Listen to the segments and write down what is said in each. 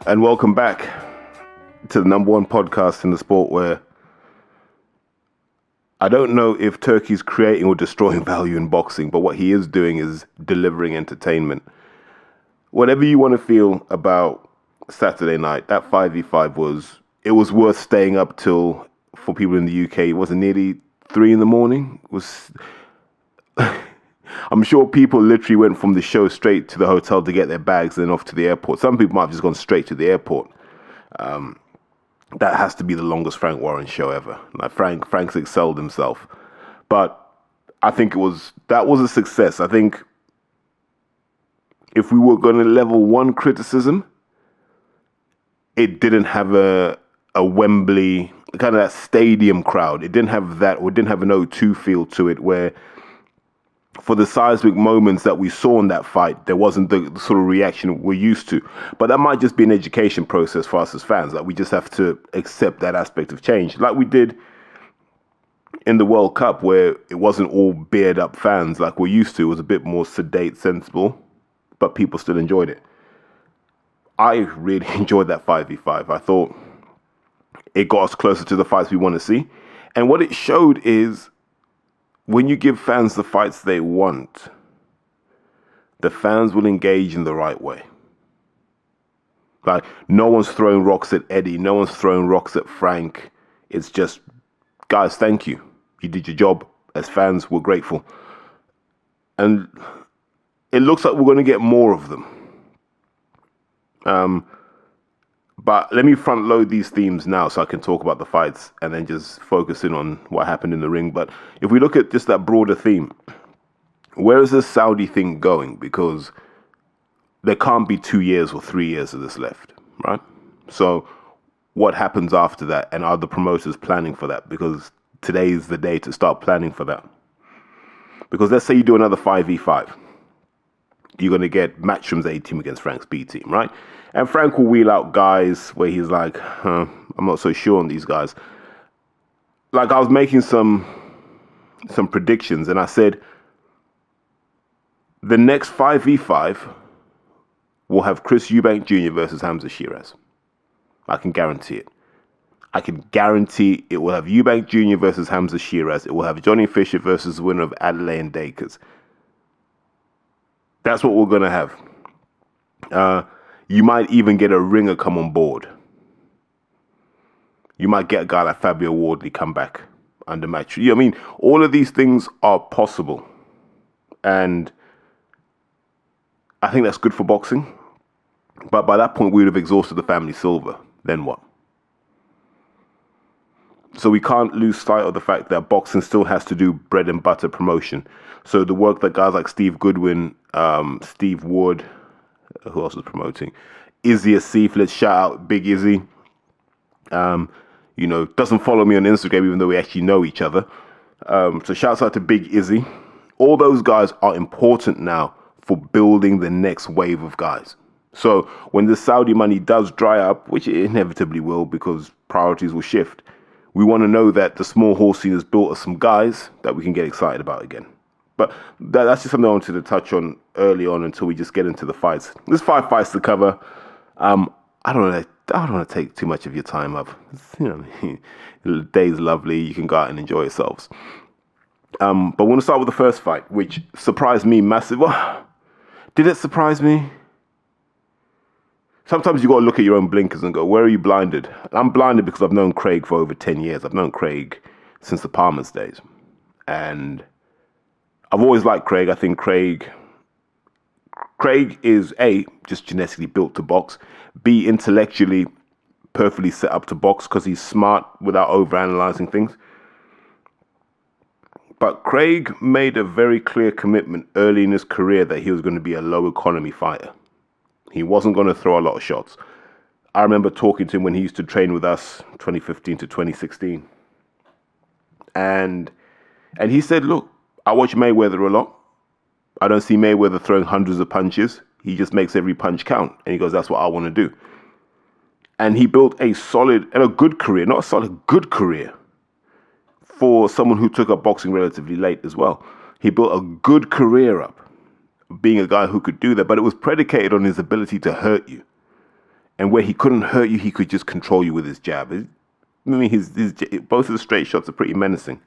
And welcome back to the number one podcast in the sport where I don't know if Turkey's creating or destroying value in boxing, but what he is doing is delivering entertainment. Whatever you want to feel about Saturday night, that 5v5 was worth staying up till, for people in the UK, it wasn't nearly 3 a.m. I'm sure people literally went from the show straight to the hotel to get their bags and then off to the airport. Some people might have just gone straight to the airport. That has to be the longest Frank Warren show ever. Like Frank's excelled himself. But I think that was a success. I think if we were going to level one criticism, it didn't have a Wembley, kind of that stadium crowd. It didn't have that, or it didn't have an O2 feel to it where for the seismic moments that we saw in that fight, there wasn't the sort of reaction we're used to. But that might just be an education process for us as fans. Like, we just have to accept that aspect of change. Like we did in the World Cup, where it wasn't all beard up fans like we're used to. It was a bit more sedate, sensible, but people still enjoyed it. I really enjoyed that 5v5. I thought it got us closer to the fights we want to see. And what it showed is, when you give fans the fights they want, the fans will engage in the right way. Like, no one's throwing rocks at Eddie. No one's throwing rocks at Frank. It's just, guys, thank you. You did your job. As fans, we're grateful. And it looks like we're going to get more of them. But let me front load these themes now so I can talk about the fights and then just focus in on what happened in the ring. But if we look at just that broader theme, where is this Saudi thing going? Because there can't be 2 years or 3 years of this left, right? So what happens after that? And are the promoters planning for that? Because today is the day to start planning for that. Because let's say you do another 5v5. You're going to get Matchroom's A team against Frank's B team, right? And Frank will wheel out guys where he's like, I'm not so sure on these guys. Like, I was making some predictions, and I said, the next 5v5 will have Chris Eubank Jr. versus Hamzah Sheeraz. I can guarantee it. I can guarantee it will have Eubank Jr. versus Hamzah Sheeraz. It will have Johnny Fisher versus the winner of Adelaide and Dakers. That's what we're going to have. You might even get a ringer come on board. You might get a guy like Fabio Wardley come back under match. I mean, all of these things are possible. And I think that's good for boxing. But by that point, we would have exhausted the family silver. Then what? So we can't lose sight of the fact that boxing still has to do bread and butter promotion. So the work that guys like Steve Goodwin, Steve Wood, who else is promoting? Izzy Asif, let's shout out Big Izzy. Doesn't follow me on Instagram, even though we actually know each other. So shouts out to Big Izzy. All those guys are important now for building the next wave of guys. So when the Saudi money does dry up, which it inevitably will because priorities will shift, we want to know that the small horse scene has built us some guys that we can get excited about again. But that's just something I wanted to touch on early on until we just get into the fights. There's 5 fights to cover. I don't want to take too much of your time up. The day's lovely. You can go out and enjoy yourselves. But we're going to start with the first fight, which surprised me massively. Did it surprise me? Sometimes you got to look at your own blinkers and go, where are you blinded? I'm blinded because I've known Craig for over 10 years. I've known Craig since the Palmer's days. And I've always liked Craig. I think Craig is A, just genetically built to box. B, intellectually perfectly set up to box because he's smart without overanalyzing things. But Craig made a very clear commitment early in his career that he was going to be a low economy fighter. He wasn't going to throw a lot of shots. I remember talking to him when he used to train with us 2015 to 2016. And he said, look, I watch Mayweather a lot. I don't see Mayweather throwing hundreds of punches. He just makes every punch count. And he goes, that's what I want to do. And he built a solid and a good career, not a solid, good career for someone who took up boxing relatively late as well. He built a good career up, being a guy who could do that, but it was predicated on his ability to hurt you. And where he couldn't hurt you, he could just control you with his jab. I mean, his both of the straight shots are pretty menacing.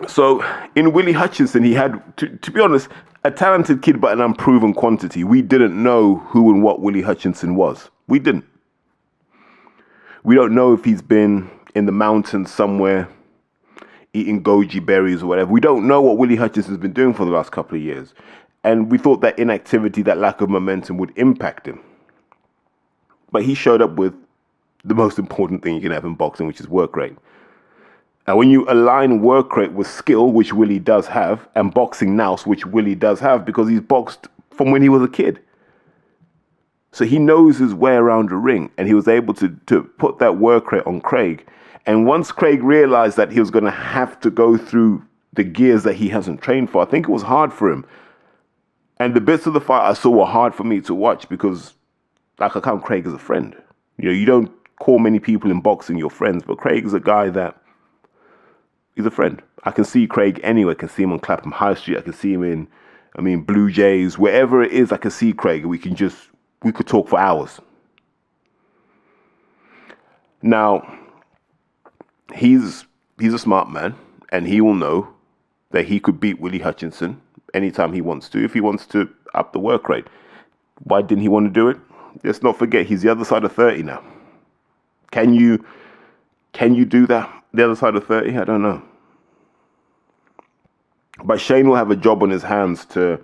So in Willie Hutchinson, he had, to be honest, a talented kid, but an unproven quantity. We didn't know who and what Willie Hutchinson was. We didn't. We don't know if he's been in the mountains somewhere eating goji berries or whatever. We don't know what Willie Hutchinson's been doing for the last couple of years. And we thought that inactivity, that lack of momentum would impact him. But he showed up with the most important thing you can have in boxing, which is work rate. And when you align work rate with skill, which Willie does have, and boxing nous, which Willie does have, because he's boxed from when he was a kid. So he knows his way around the ring, and he was able to put that work rate on Craig. And once Craig realized that he was going to have to go through the gears that he hasn't trained for, I think it was hard for him. And the bits of the fight I saw were hard for me to watch because, like, I count Craig as a friend. You know, you don't call many people in boxing your friends, but Craig is a guy that, he's a friend. I can see Craig anywhere. I can see him on Clapham High Street. I can see him in, Blue Jays, wherever it is. I can see Craig. We could talk for hours. Now, he's a smart man, and he will know that he could beat Willie Hutchinson anytime he wants to, if he wants to up the work rate. Why didn't he want to do it? Let's not forget, he's the other side of 30 now. Can you do that, the other side of 30? I don't know. But Shane will have a job on his hands to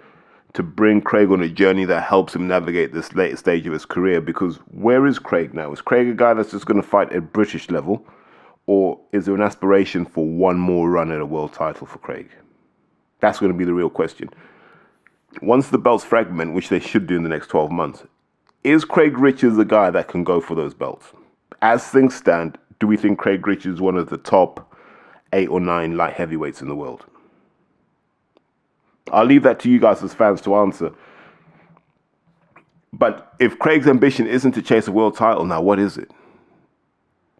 bring Craig on a journey that helps him navigate this later stage of his career, because where is Craig now? Is Craig a guy that's just going to fight at British level, or is there an aspiration for one more run at a world title for Craig? That's going to be the real question. Once the belts fragment, which they should do in the next 12 months, is Craig Richards the guy that can go for those belts? As things stand, do we think Craig Richards is one of the top 8 or 9 light heavyweights in the world? I'll leave that to you guys as fans to answer. But if Craig's ambition isn't to chase a world title, now what is it?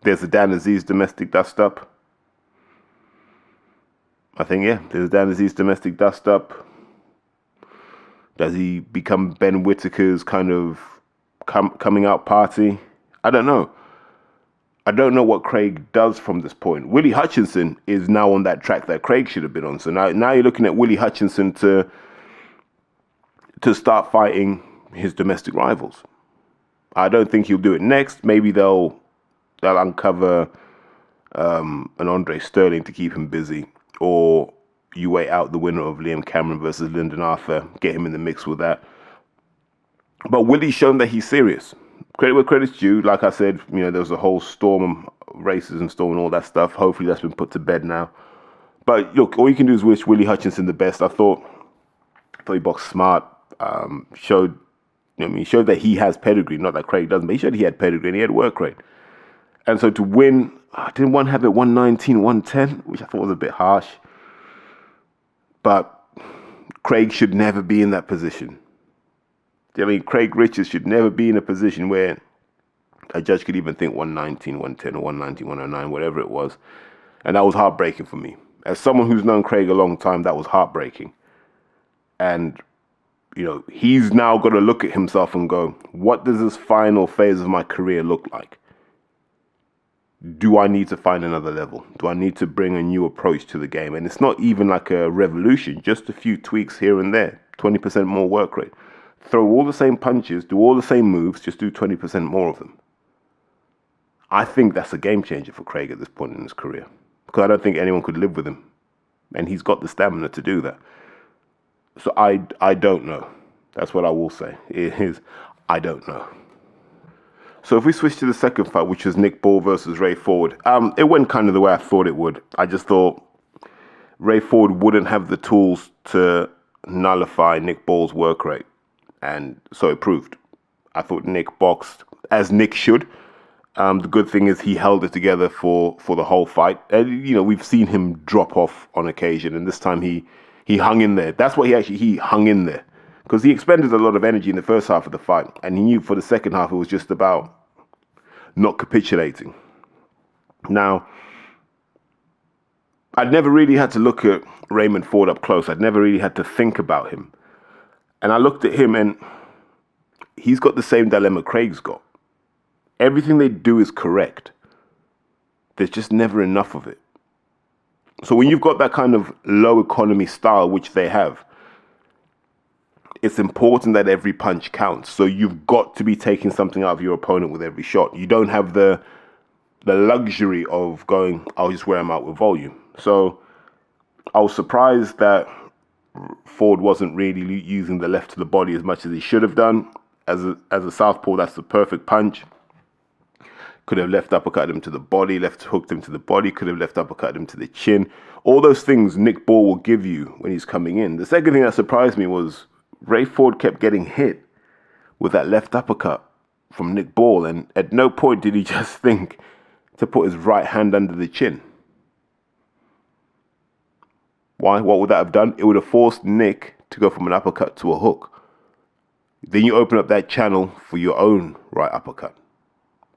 There's a Dan Aziz domestic dust-up. I think, yeah, there's a Dan Aziz domestic dust-up. Does he become Ben Whittaker's kind of coming out party? I don't know. I don't know what Craig does from this point. Willie Hutchinson is now on that track that Craig should have been on. So now you're looking at Willie Hutchinson to start fighting his domestic rivals. I don't think he'll do it next. Maybe they'll uncover an Andre Sterling to keep him busy, or you wait out the winner of Liam Cameron versus Lyndon Arthur, get him in the mix with that. But Willie's shown that he's serious. Credit where credit's due. Like I said, there was a whole storm of racism, storm and all that stuff. Hopefully that's been put to bed now. But look, all you can do is wish Willie Hutchinson the best. I thought he boxed smart. Showed that he has pedigree. Not that Craig doesn't, but he showed he had pedigree and he had work rate. And so to win, didn't one have it 119, 110, which I thought was a bit harsh. But Craig should never be in that position. Craig Richards should never be in a position where a judge could even think 119, 110, or 119, 109, whatever it was. And that was heartbreaking for me. As someone who's known Craig a long time, that was heartbreaking. And, he's now got to look at himself and go, what does this final phase of my career look like? Do I need to find another level? Do I need to bring a new approach to the game? And it's not even like a revolution, just a few tweaks here and there, 20% more work rate. Throw all the same punches, do all the same moves, just do 20% more of them. I think that's a game changer for Craig at this point in his career, because I don't think anyone could live with him. And he's got the stamina to do that. So I don't know. That's what I will say. I don't know. So if we switch to the second fight, which was Nick Ball versus Ray Ford, it went kind of the way I thought it would. I just thought Ray Ford wouldn't have the tools to nullify Nick Ball's work rate. And so it proved. I thought Nick boxed as Nick should. The good thing is he held it together for the whole fight. And, we've seen him drop off on occasion, and this time he hung in there. That's what he hung in there. Because he expended a lot of energy in the first half of the fight, and he knew for the second half it was just about not capitulating. Now, I'd never really had to look at Raymond Ford up close. I'd never really had to think about him. And I looked at him, and he's got the same dilemma Craig's got. Everything they do is correct. There's just never enough of it. So when you've got that kind of low economy style, which they have, it's important that every punch counts. So you've got to be taking something out of your opponent with every shot. You don't have the luxury of going, I'll just wear him out with volume. So I was surprised that Ford wasn't really using the left to the body as much as he should have done. As a southpaw, that's the perfect punch. Could have left uppercut him to the body, left hooked him to the body, could have left uppercut him to the chin. All those things Nick Ball will give you when he's coming in. The second thing that surprised me was Ray Ford kept getting hit with that left uppercut from Nick Ball, and at no point did he just think to put his right hand under the chin. Why? What would that have done? It would have forced Nick to go from an uppercut to a hook. Then you open up that channel for your own right uppercut.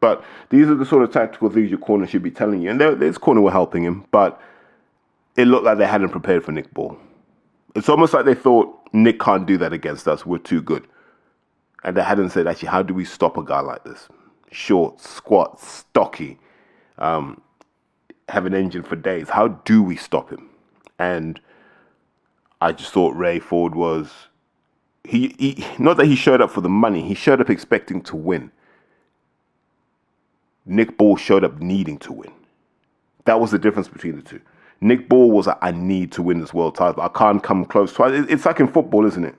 But these are the sort of tactical things your corner should be telling you. And this corner were helping him, but it looked like they hadn't prepared for Nick Ball. It's almost like they thought, Nick can't do that against us. We're too good. And they hadn't said, actually, how do we stop a guy like this? Short, squat, stocky, have an engine for days. How do we stop him? And I just thought Ray Ford was... He not that he showed up for the money. He showed up expecting to win. Nick Ball showed up needing to win. That was the difference between the two. Nick Ball was like, I need to win this world title. I can't come close twice. It's like in football, isn't it?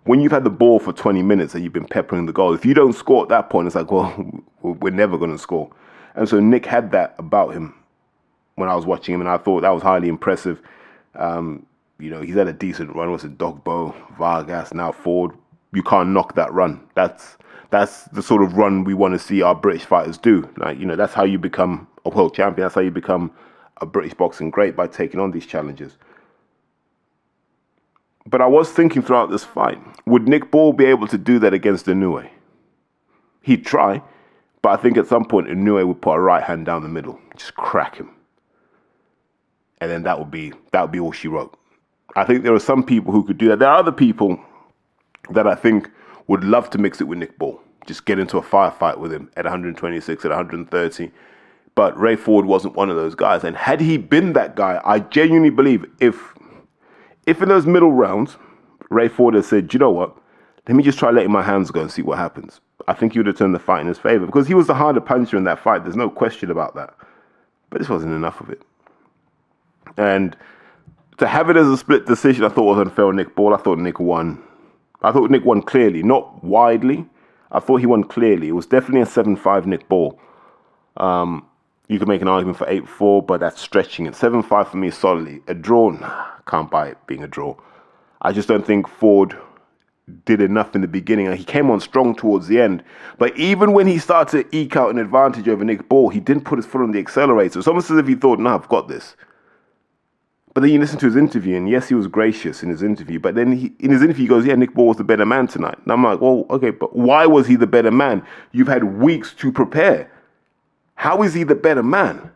When you've had the ball for 20 minutes and you've been peppering the goal, if you don't score at that point, it's like, well, we're never going to score. And so Nick had that about him when I was watching him, and I thought that was highly impressive. He's had a decent run. Was it Dubois, Vargas, now Ford? You can't knock that run. That's the sort of run we want to see our British fighters do. That's how you become a world champion. That's how you become a British boxing great, by taking on these challenges. But I was thinking throughout this fight, would Nick Ball be able to do that against Inoue? He'd try, but I think at some point Inoue would put a right hand down the middle, just crack him. And then that would be all she wrote. I think there are some people who could do that. There are other people that I think would love to mix it with Nick Ball. Just get into a firefight with him at 126, at 130. But Ray Ford wasn't one of those guys. And had he been that guy, I genuinely believe if in those middle rounds, Ray Ford had said, you know what, let me just try letting my hands go and see what happens, I think he would have turned the fight in his favor, because he was the harder puncher in that fight. There's no question about that. But this wasn't enough of it. And to have it as a split decision, I thought was unfair on Nick Ball. I thought Nick won. I thought Nick won clearly, not widely. I thought he won clearly. It was definitely a 7-5 Nick Ball. You could make an argument for 8-4, but that's stretching it. 7-5 for me is solidly. A draw, nah, can't buy it being a draw. I just don't think Ford did enough in the beginning. He came on strong towards the end. But even when he started to eke out an advantage over Nick Ball, he didn't put his foot on the accelerator. It's almost as if he thought, no, I've got this. But then you listen to his interview, and yes, he was gracious in his interview. But then in his interview, he goes, yeah, Nick Ball was the better man tonight. And I'm like, well, okay, but why was he the better man? You've had weeks to prepare. How is he the better man?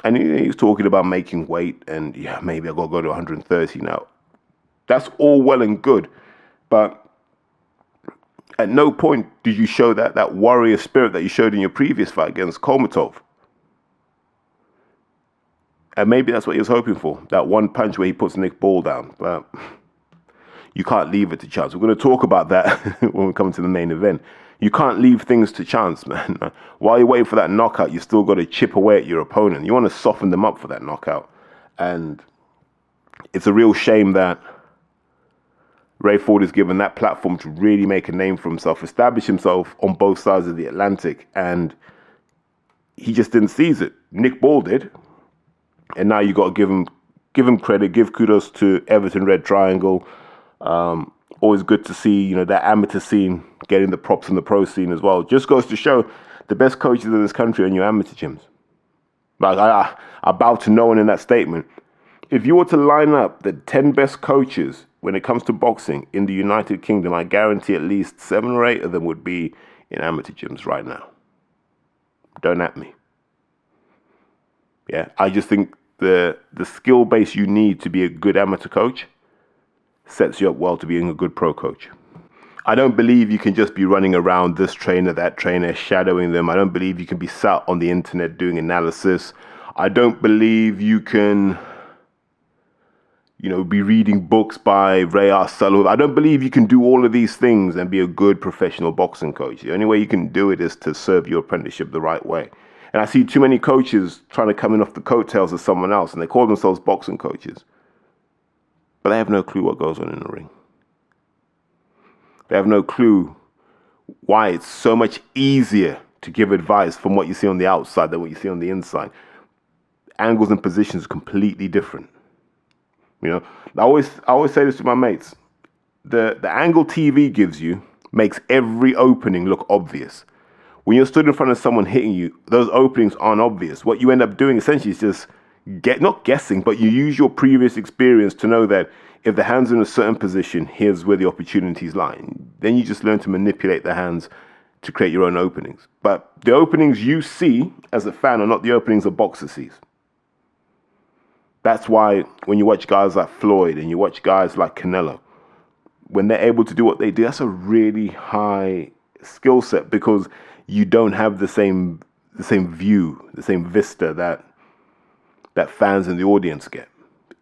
And he was talking about making weight, and yeah, maybe I got to go to 130 now. That's all well and good. But at no point did you show that warrior spirit that you showed in your previous fight against Kolmatov. And maybe that's what he was hoping for. That one punch where he puts Nick Ball down. But you can't leave it to chance. We're going to talk about that when we come to the main event. You can't leave things to chance, man. While you're waiting for that knockout, you still got to chip away at your opponent. You want to soften them up for that knockout. And it's a real shame that Ray Ford is given that platform to really make a name for himself, establish himself on both sides of the Atlantic. And he just didn't seize it. Nick Ball did. And now you got to give him credit, give kudos to Everton Red Triangle. Always good to see, that amateur scene getting the props in the pro scene as well. Just goes to show the best coaches in this country are in your amateur gyms. Like I bow to no one in that statement. If you were to line up the 10 best coaches when it comes to boxing in the United Kingdom, I guarantee at least 7 or 8 of them would be in amateur gyms right now. Don't at me. Yeah, I just think the skill base you need to be a good amateur coach sets you up well to being a good pro coach. I don't believe you can just be running around this trainer, that trainer, shadowing them. I don't believe you can be sat on the internet doing analysis. I don't believe you can, be reading books by Ray R. Sullivan. I don't believe you can do all of these things and be a good professional boxing coach. The only way you can do it is to serve your apprenticeship the right way. And I see too many coaches trying to come in off the coattails of someone else, and they call themselves boxing coaches. But they have no clue what goes on in the ring. They have no clue why it's so much easier to give advice from what you see on the outside than what you see on the inside. Angles and positions are completely different. I always say this to my mates. The angle TV gives you makes every opening look obvious. When you're stood in front of someone hitting you, those openings aren't obvious. What you end up doing essentially is just not guessing, but you use your previous experience to know that if the hand's in a certain position, here's where the opportunities lie. Then you just learn to manipulate the hands to create your own openings. But the openings you see as a fan are not the openings a boxer sees. That's why when you watch guys like Floyd and you watch guys like Canelo, when they're able to do what they do, that's a really high skill set because you don't have the same view, the same vista that fans in the audience get.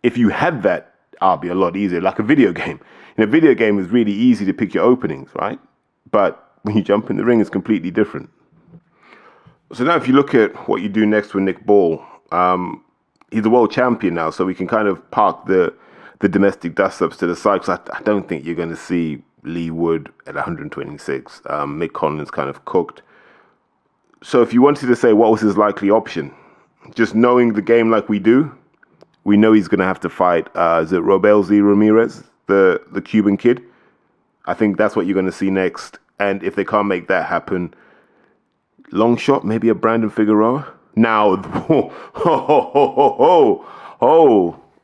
If you had that, it'd be a lot easier. Like a video game. In a video game, it's really easy to pick your openings, right? But when you jump in the ring, it's completely different. So now if you look at what you do next with Nick Ball, he's a world champion now, so we can kind of park the domestic dust-ups to the side, because I don't think you're going to see Lee Wood at 126. Mick Conlan's kind of cooked. So if you wanted to say what was his likely option, just knowing the game like we do, we know he's going to have to fight, is it Robel Z. Ramirez, the Cuban kid? I think that's what you're going to see next. And if they can't make that happen, long shot, maybe a Brandon Figueroa. Now,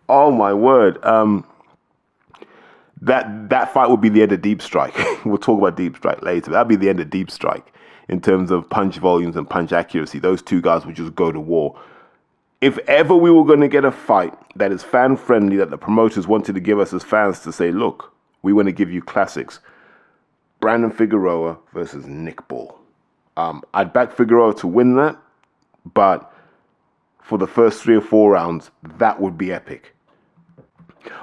oh my word. That fight would be the end of Deep Strike. We'll talk about Deep Strike later. That'd be the end of Deep Strike in terms of punch volumes and punch accuracy. Those two guys would just go to war. If ever we were going to get a fight that is fan-friendly, that the promoters wanted to give us as fans to say, look, we want to give you classics, Brandon Figueroa versus Nick Ball. I'd back Figueroa to win that, but for the first 3 or 4 rounds, that would be epic.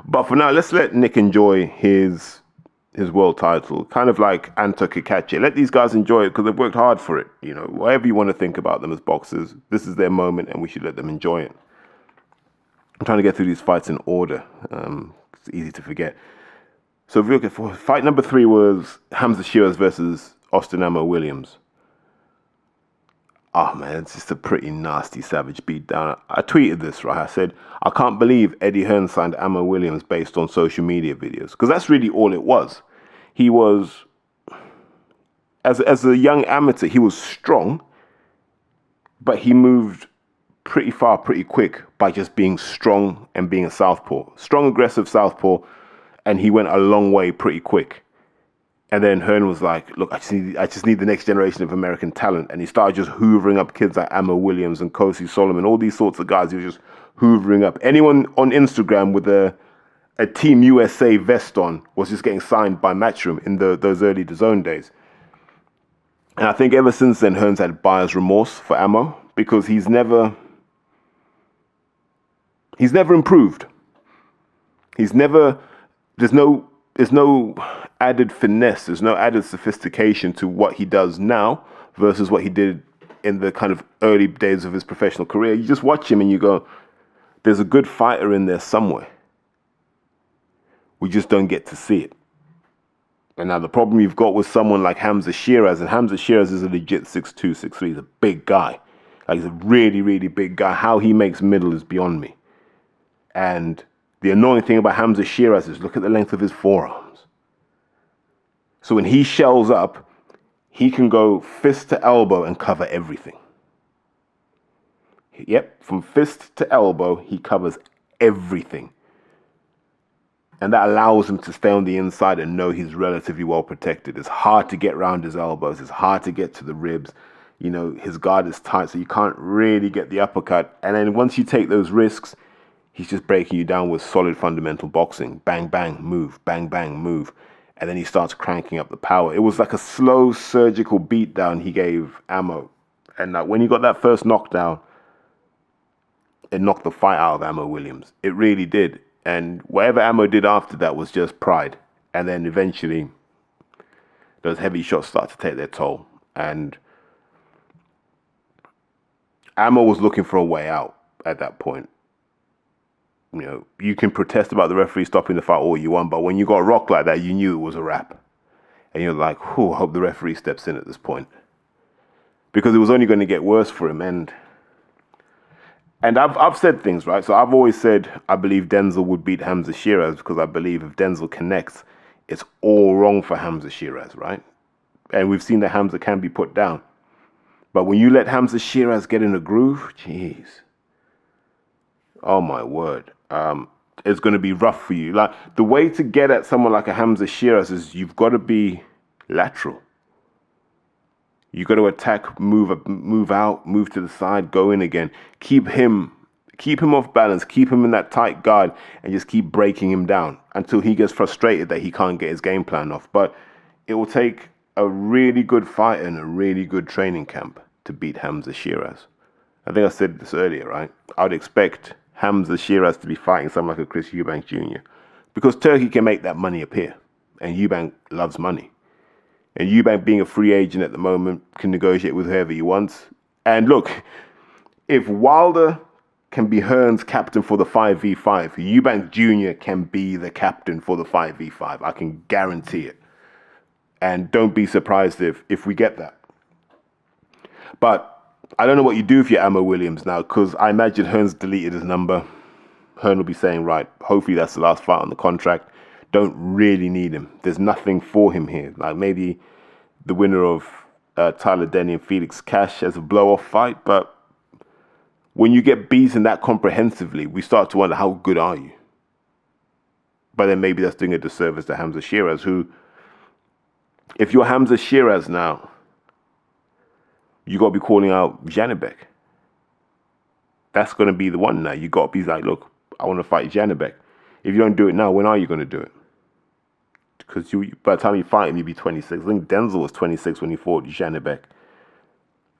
But for now, let's let Nick enjoy his world title, kind of like Anto Kakache. Let these guys enjoy it because they've worked hard for it. Whatever you want to think about them as boxers, this is their moment and we should let them enjoy it. I'm trying to get through these fights in order. It's easy to forget. So if we look at fight number 3 was Hamzah Sheeraz versus Austin Ammo Williams. Oh man, it's just a pretty nasty, savage beatdown. I tweeted this, right? I said, I can't believe Eddie Hearn signed Ammo Williams based on social media videos. Because that's really all it was. He was, as a young amateur, he was strong, but he moved pretty far, pretty quick by just being strong and being a southpaw. Strong, aggressive southpaw, and he went a long way pretty quick. And then Hearn was like, look, I just need the next generation of American talent. And he started just hoovering up kids like Ammo Williams and Kosi Solomon, all these sorts of guys. He was just hoovering up. Anyone on Instagram with a Team USA vest on was just getting signed by Matchroom in those early DAZN days. And I think ever since then, Hearn's had buyer's remorse for Ammo because he's never improved. There's no added finesse, there's no added sophistication to what he does now versus what he did in the kind of early days of his professional career. You just watch him and you go, there's a good fighter in there somewhere. We just don't get to see it. And now the problem you've got with someone like Hamzah Sheeraz, and Hamzah Sheeraz is a legit 6'2", 6'3", he's a big guy. Like, he's a really, really big guy. How he makes middle is beyond me. And the annoying thing about Hamzah Sheeraz is look at the length of his forearms. So when he shells up, he can go fist to elbow and cover everything. Yep, from fist to elbow, he covers everything. And that allows him to stay on the inside and know he's relatively well protected. It's hard to get around his elbows. It's hard to get to the ribs. His guard is tight, so you can't really get the uppercut. And then once you take those risks, he's just breaking you down with solid fundamental boxing. Bang, bang, move, bang, bang, move. And then he starts cranking up the power. It was like a slow surgical beatdown he gave Ammo. And like when he got that first knockdown, it knocked the fight out of Ammo Williams. It really did. And whatever Ammo did after that was just pride. And then eventually, those heavy shots start to take their toll. And Ammo was looking for a way out at that point. You know, you can protest about the referee stopping the fight all you want, but when you got rocked like that, you knew it was a wrap. And you're like, I hope the referee steps in at this point. Because it was only going to get worse for him. And I've said things, right? So I've always said I believe Denzel would beat Hamzah Sheeraz because I believe if Denzel connects, it's all wrong for Hamzah Sheeraz, right? And we've seen that Hamzah can be put down. But when you let Hamzah Sheeraz get in a groove, jeez. Oh my word. It's going to be rough for you. Like the way to get at someone like a Hamzah Sheeraz is you've got to be lateral. You got to attack, move out, move to the side, go in again. Keep him off balance, keep him in that tight guard, and just keep breaking him down until he gets frustrated that he can't get his game plan off. But it will take a really good fighter and a really good training camp to beat Hamzah Sheeraz. I think I said this earlier, right? I would expect Hamzah Sheeraz to be fighting someone like a Chris Eubank Jr. because Turkey can make that money appear, and Eubank loves money. And Eubank, being a free agent at the moment, can negotiate with whoever he wants. And look, if Wilder can be Hearn's captain for the 5v5, Eubank Jr. can be the captain for the 5v5. I can guarantee it. And don't be surprised if we get that. But I don't know what you do if you're Ammo Williams now, because I imagine Hearn's deleted his number. Hearn will be saying, right, hopefully that's the last fight on the contract. Don't really need him. There's nothing for him here. Like maybe the winner of Tyler Denny and Felix Cash as a blow-off fight, but when you get beaten that comprehensively, we start to wonder how good are you? But then maybe that's doing a disservice to Hamzah Sheeraz, who, if you're Hamzah Sheeraz now, you got to be calling out Janibek. That's going to be the one now. You got to be like, look, I want to fight Janibek. If you don't do it now, when are you going to do it? Because by the time you fight him, you'll be 26. I think Denzel was 26 when he fought Janibek.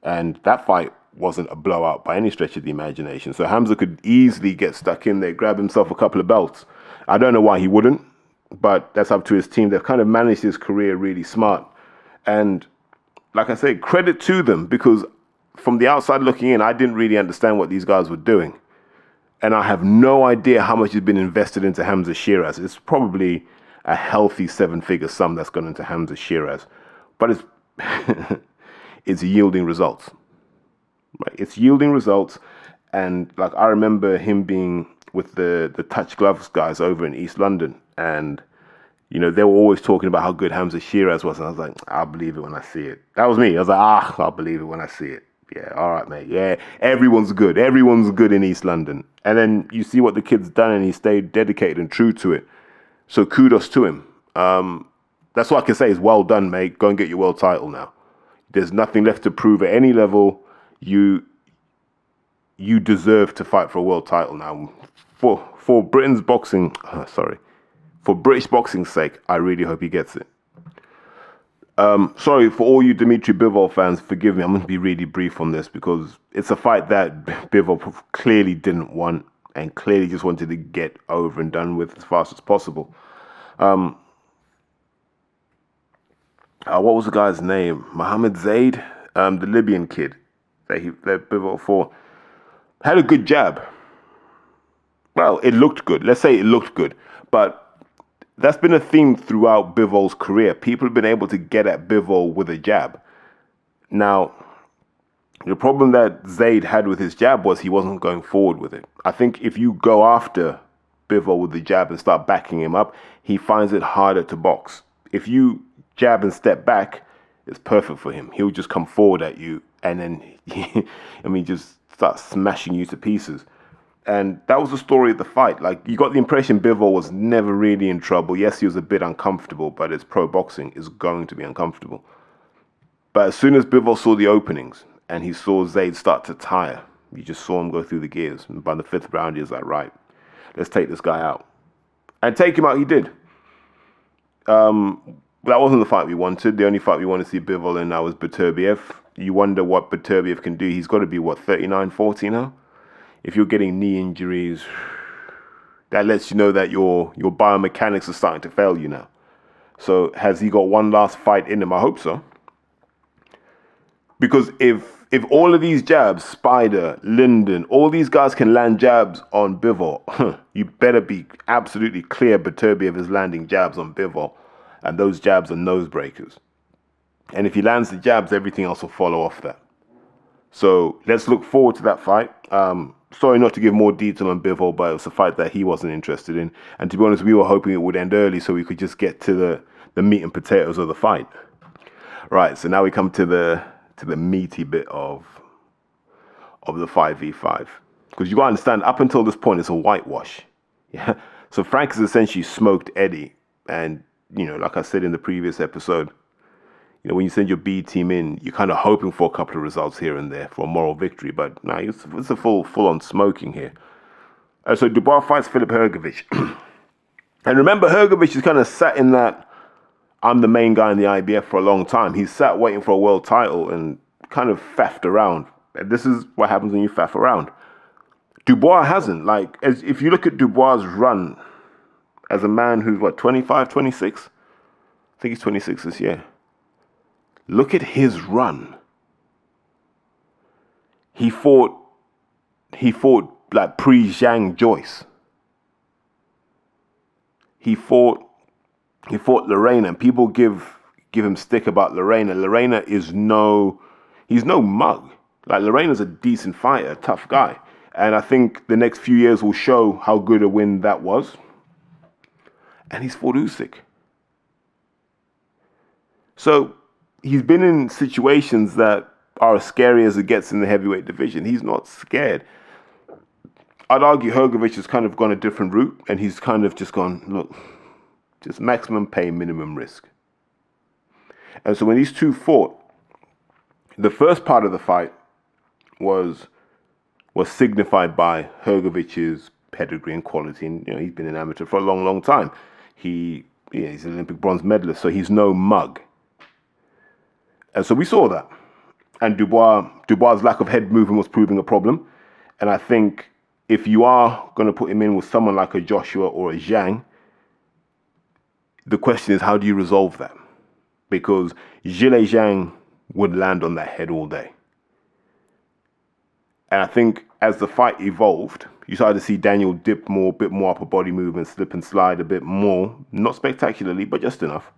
And that fight wasn't a blowout by any stretch of the imagination. So Hamzah could easily get stuck in there, grab himself a couple of belts. I don't know why he wouldn't, but that's up to his team. They've kind of managed his career really smart. And like I say, credit to them, because from the outside looking in, I didn't really understand what these guys were doing. And I have no idea how much has been invested into Hamzah Sheeraz. It's probably a healthy 7-figure sum that's gone into Hamzah Sheeraz. But it's it's yielding results. Right? It's yielding results. And like I remember him being with the Touch Gloves guys over in East London. And, you know, they were always talking about how good Hamzah Sheeraz was. And I was like, I'll believe it when I see it. That was me. I was like, I'll believe it when I see it. Yeah, all right, mate. Yeah, everyone's good. Everyone's good in East London. And then you see what the kid's done, and he stayed dedicated and true to it. So kudos to him. That's what I can say is well done, mate. Go and get your world title now. There's nothing left to prove at any level. You deserve to fight for a world title now. For Britain's boxing, for British boxing's sake, I really hope he gets it. Sorry, for all you Dimitri Bivol fans, forgive me. I'm going to be really brief on this because it's a fight that Bivol clearly didn't want and clearly just wanted to get over and done with as fast as possible. What was the guy's name? Mohammed Zaid, the Libyan kid that Bivol fought, had a good jab. Well, it looked good. Let's say it looked good, but that's been a theme throughout Bivol's career. People have been able to get at Bivol with a jab. Now, the problem that Zaid had with his jab was he wasn't going forward with it. I think if you go after Bivol with the jab and start backing him up, he finds it harder to box. If you jab and step back, it's perfect for him. He'll just come forward at you and then, just start smashing you to pieces. And that was the story of the fight. Like, you got the impression Bivol was never really in trouble. Yes, he was a bit uncomfortable, but it's pro boxing. It's going to be uncomfortable. But as soon as Bivol saw the openings and he saw Zaid start to tire, you just saw him go through the gears. And by the 5th round, he was like, right, let's take this guy out. And take him out he did. That wasn't the fight we wanted. The only fight we wanted to see Bivol in now was Beterbiev. You wonder what Beterbiev can do. He's got to be, 39, 40 now? If you're getting knee injuries, that lets you know that your biomechanics are starting to fail you now. So has he got one last fight in him? I hope so. Because if all of these jabs, Spider, Linden, all these guys can land jabs on Bivol, you better be absolutely clear Beterbiev is landing jabs on Bivol. And those jabs are nose breakers. And if he lands the jabs, everything else will follow off that. So let's look forward to that fight. Sorry not to give more detail on Bivol, but it was a fight that he wasn't interested in. And to be honest, we were hoping it would end early so we could just get to the meat and potatoes of the fight. Right, so now we come to the meaty bit of the 5v5. Because you got to understand, up until this point, it's a whitewash. Yeah. So Frank has essentially smoked Eddie. And, like I said in the previous episode, when you send your B team in, you're kind of hoping for a couple of results here and there for a moral victory. But no, it's a full-on smoking here. So Dubois fights Filip Hrgovic. And remember, Hrgovic is kind of sat in that I'm the main guy in the IBF for a long time. He's sat waiting for a world title and kind of faffed around. And this is what happens when you faff around. Dubois hasn't. If you look at Dubois' run as a man who's, 25, 26? I think he's 26 this year. Look at his run. He fought like pre-Zhang Joyce. He fought Lorena, and people give him stick about Lorena. Lorena is he's no mug. Like, Lorena's a decent fighter, a tough guy. And I think the next few years will show how good a win that was. And he's fought Usyk. So he's been in situations that are as scary as it gets in the heavyweight division. He's not scared. I'd argue Hrgovic has kind of gone a different route, and he's kind of just gone, look, just maximum pain, minimum risk. And so when these two fought, the first part of the fight was signified by Hrgovic's pedigree and quality. And he's been an amateur for a long, long time. He's an Olympic bronze medalist, so he's no mug. And so we saw that. And Dubois' lack of head movement was proving a problem. And I think if you are going to put him in with someone like a Joshua or a Zhang, the question is, how do you resolve that? Because Zhilei Zhang would land on that head all day. And I think as the fight evolved, you started to see Daniel dip a bit more upper body movement, slip and slide a bit more. Not spectacularly, but just enough.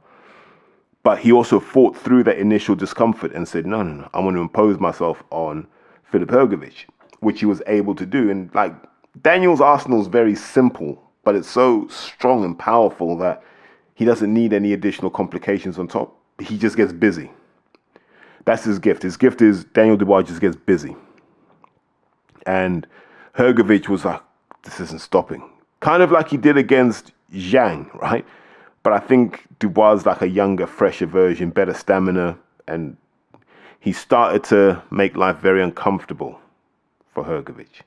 But he also fought through that initial discomfort and said, no, I want to impose myself on Filip Hrgovic, which he was able to do. And Daniel's arsenal is very simple, but it's so strong and powerful that he doesn't need any additional complications on top. He just gets busy. That's his gift. His gift is Daniel Dubois just gets busy. And Hrgovic was like, this isn't stopping. Kind of like he did against Zhang, right? But I think Dubois is like a younger, fresher version, better stamina. And he started to make life very uncomfortable for Hrgovic.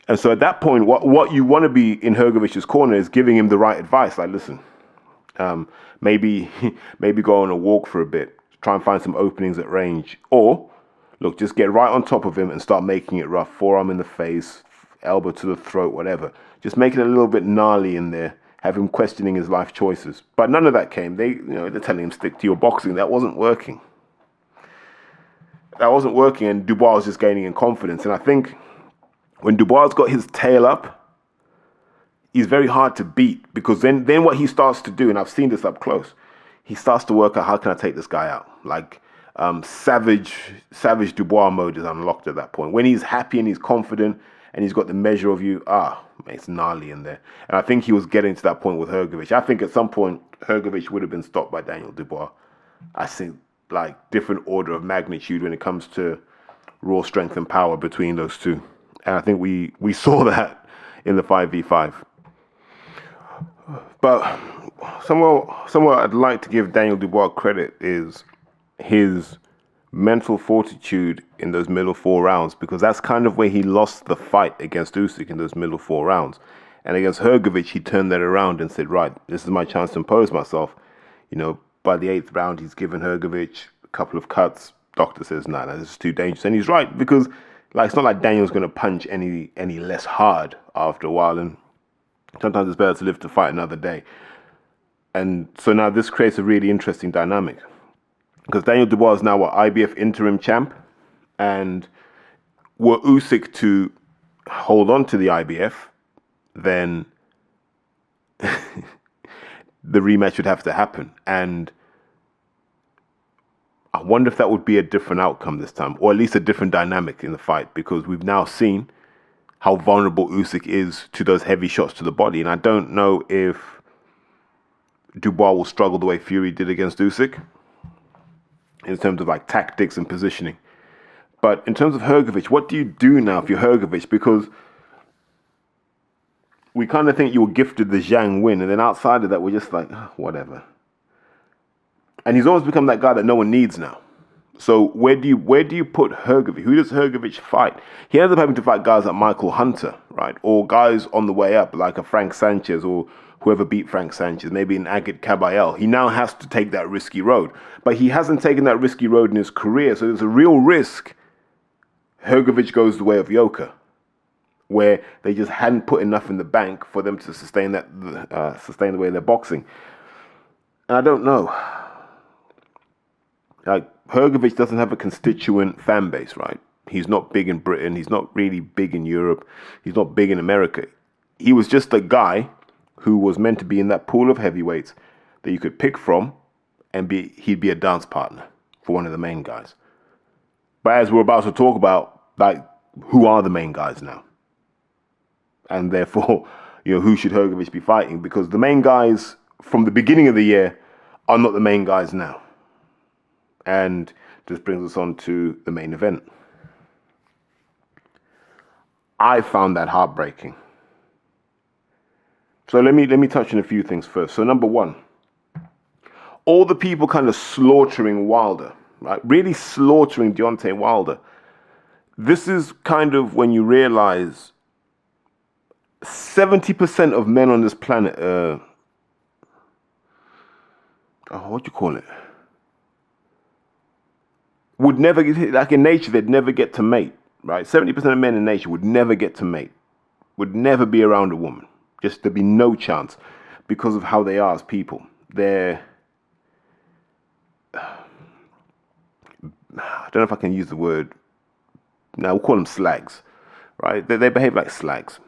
And so at that point, what you want to be in Hrgovic's corner is giving him the right advice. Like, listen, maybe go on a walk for a bit, try and find some openings at range. Or, look, just get right on top of him and start making it rough. Forearm in the face, elbow to the throat, whatever. Just make it a little bit gnarly in there. Have him questioning his life choices. But none of that came. They're telling him, stick to your boxing. That wasn't working. And Dubois was just gaining in confidence. And I think when Dubois got his tail up, he's very hard to beat, because then what he starts to do, and I've seen this up close, he starts to work out, how can I take this guy out? Savage Dubois mode is unlocked at that point. When he's happy and he's confident and he's got the measure of you, it's gnarly in there. And I think he was getting to that point with Hrgovic. I think at some point, Hrgovic would have been stopped by Daniel Dubois. I think different order of magnitude when it comes to raw strength and power between those two. And I think we saw that in the 5v5. But somewhere I'd like to give Daniel Dubois credit is his mental fortitude in those middle 4 rounds, because that's kind of where he lost the fight against Usyk, in those middle 4 rounds. And against Hrgovic, he turned that around and said, right, this is my chance to impose myself. By the 8th round, he's given Hrgovic a couple of cuts. Doctor says, no, this is too dangerous. And he's right, because it's not like Daniel's going to punch any less hard after a while. And sometimes it's better to live to fight another day. And so now this creates a really interesting dynamic. Because Daniel Dubois is now IBF interim champ. And were Usyk to hold on to the IBF, then the rematch would have to happen. And I wonder if that would be a different outcome this time, or at least a different dynamic in the fight, because we've now seen how vulnerable Usyk is to those heavy shots to the body. And I don't know if Dubois will struggle the way Fury did against Usyk in terms of tactics and positioning. But in terms of Hrgovic, what do you do now if you're Hrgovic? Because we kind of think you were gifted the Zhang win, and then outside of that, we're just whatever. And he's always become that guy that no one needs now. So where do you put Hrgovic? Who does Hrgovic fight? He ends up having to fight guys like Michael Hunter, right? Or guys on the way up, like a Frank Sanchez or whoever beat Frank Sanchez, maybe an Agit Kabayel. He now has to take that risky road. But he hasn't taken that risky road in his career, so there's a real risk Hrgovic goes the way of Yoka, where they just hadn't put enough in the bank for them to sustain the way they're boxing. And I don't know. Hrgovic doesn't have a constituent fan base, right? He's not big in Britain. He's not really big in Europe. He's not big in America. He was just a guy who was meant to be in that pool of heavyweights that you could pick from, and he'd be a dance partner for one of the main guys. But as we're about to talk about, who are the main guys now? And therefore, who should Hrgovic be fighting? Because the main guys from the beginning of the year are not the main guys now. And this brings us on to the main event. I found that heartbreaking. So let me touch on a few things first. So number one, all the people kind of slaughtering Wilder, right? Really slaughtering Deontay Wilder. This is kind of when you realize 70% of men on this planet, what do you call it? Would never get, in nature, they'd never get to mate, right? 70% of men in nature would never get to mate, would never be around a woman. Just there'd be no chance because of how they are as people. I don't know if I can use the word. Now we'll call them slags, right? They behave like slags.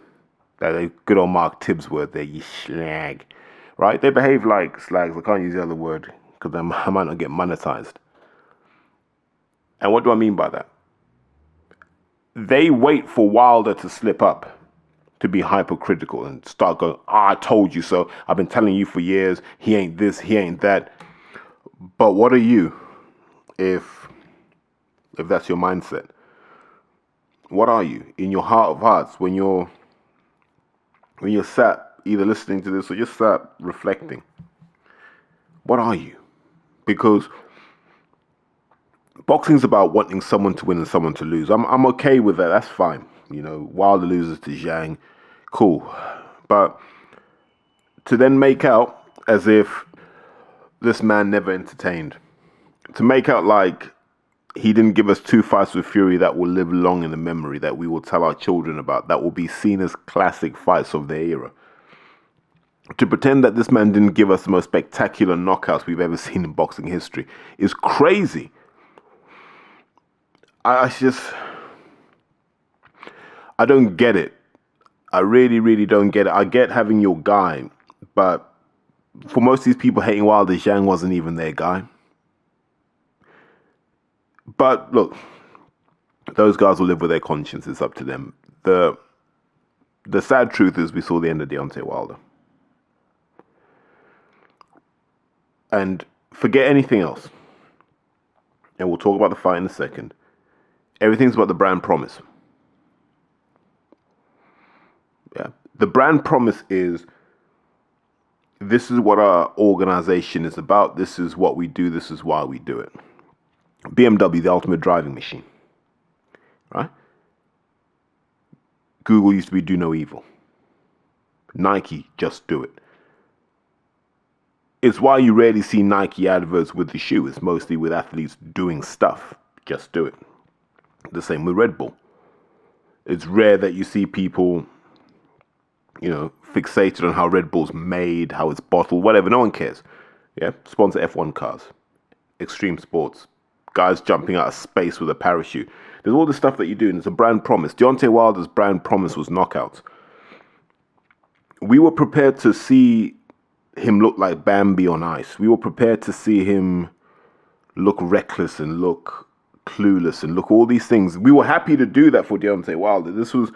That good old Mark Tibbs word there, you slag, right? They behave like slags. I can't use the other word because I might not get monetized. And what do I mean by that? They wait for Wilder to slip up, to be hypercritical and start going, I told you so. I've been telling you for years, he ain't this, he ain't that. But what are you if that's your mindset? What are you in your heart of hearts when you're sat either listening to this or just sat reflecting? What are you? Because boxing's about wanting someone to win and someone to lose. I'm okay with that. That's fine. Wilder loses to Zhang, cool. But to then make out as if this man never entertained, to make out like he didn't give us 2 fights with Fury that will live long in the memory, that we will tell our children about, that will be seen as classic fights of their era. To pretend that this man didn't give us the most spectacular knockouts we've ever seen in boxing history is crazy. I don't get it. I really, really don't get it. I get having your guy, but for most of these people hating Wilder, Zhang wasn't even their guy. But look, those guys will live with their conscience. It's up to them. The sad truth is we saw the end of Deontay Wilder. And forget anything else. And we'll talk about the fight in a second. Everything's about the brand promise. Yeah. The brand promise is, this is what our organization is about. This is what we do. This is why we do it. BMW, the ultimate driving machine. Right? Google used to be do no evil. Nike, just do it. It's why you rarely see Nike adverts with the shoe. It's mostly with athletes doing stuff. Just do it. The same with Red Bull. It's rare that you see people, fixated on how Red Bull's made, how it's bottled, whatever. No one cares. Yeah, sponsor F1 cars, extreme sports, guys jumping out of space with a parachute. There's all this stuff that you do, and it's a brand promise. Deontay Wilder's brand promise was knockouts. We were prepared to see him look like Bambi on ice. We were prepared to see him look reckless and look clueless and look all these things. We were happy to do that for Deontay Wilder. This was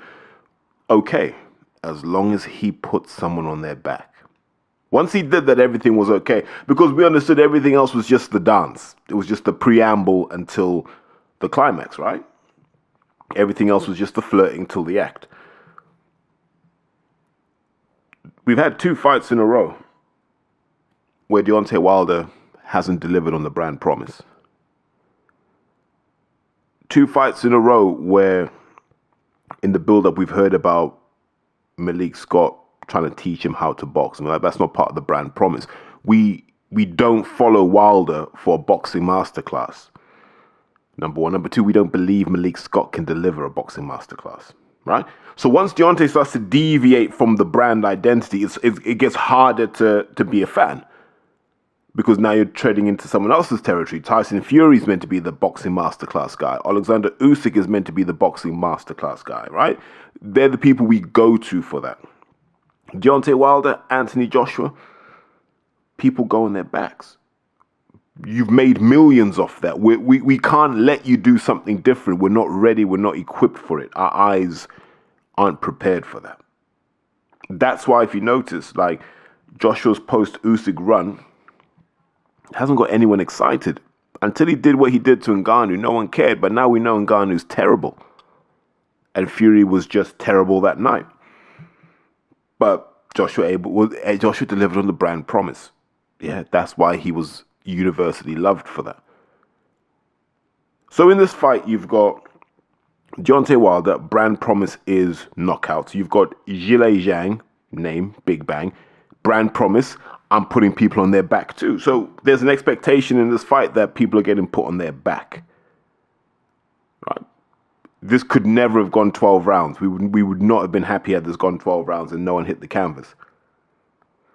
okay, as long as he put someone on their back. Once he did that, everything was okay, because we understood everything else was just the dance. It was just the preamble until the climax, right? Everything else was just the flirting till the act. We've had 2 fights in a row where Deontay Wilder hasn't delivered on the brand promise. 2 fights in a row where in the build-up we've heard about Malik Scott trying to teach him how to box. And that's not part of the brand promise. We don't follow Wilder for a boxing masterclass. Number one. Number two, we don't believe Malik Scott can deliver a boxing masterclass, right? So once Deontay starts to deviate from the brand identity, it gets harder to be a fan, because now you're treading into someone else's territory. Tyson Fury's meant to be the boxing masterclass guy. Alexander Usyk is meant to be the boxing masterclass guy, right? They're the people we go to for that. Deontay Wilder, Anthony Joshua, people go on their backs. You've made millions off that. We can't let you do something different. We're not ready. We're not equipped for it. Our eyes aren't prepared for that. That's why, if you notice, like Joshua's post-Usyk run hasn't got anyone excited. Until he did what he did to Ngannou, no one cared. But now we know Ngannou's terrible. And Fury was just terrible that night. But Joshua delivered on the brand promise. Yeah, that's why he was universally loved for that. So in this fight, you've got Deontay Wilder, brand promise is knockouts. You've got Zhang, name, Big Bang, brand promise, I'm putting people on their back too. So there's an expectation in this fight that people are getting put on their back. Right? This could never have gone 12 rounds. We would not have been happy had this gone 12 rounds and no one hit the canvas.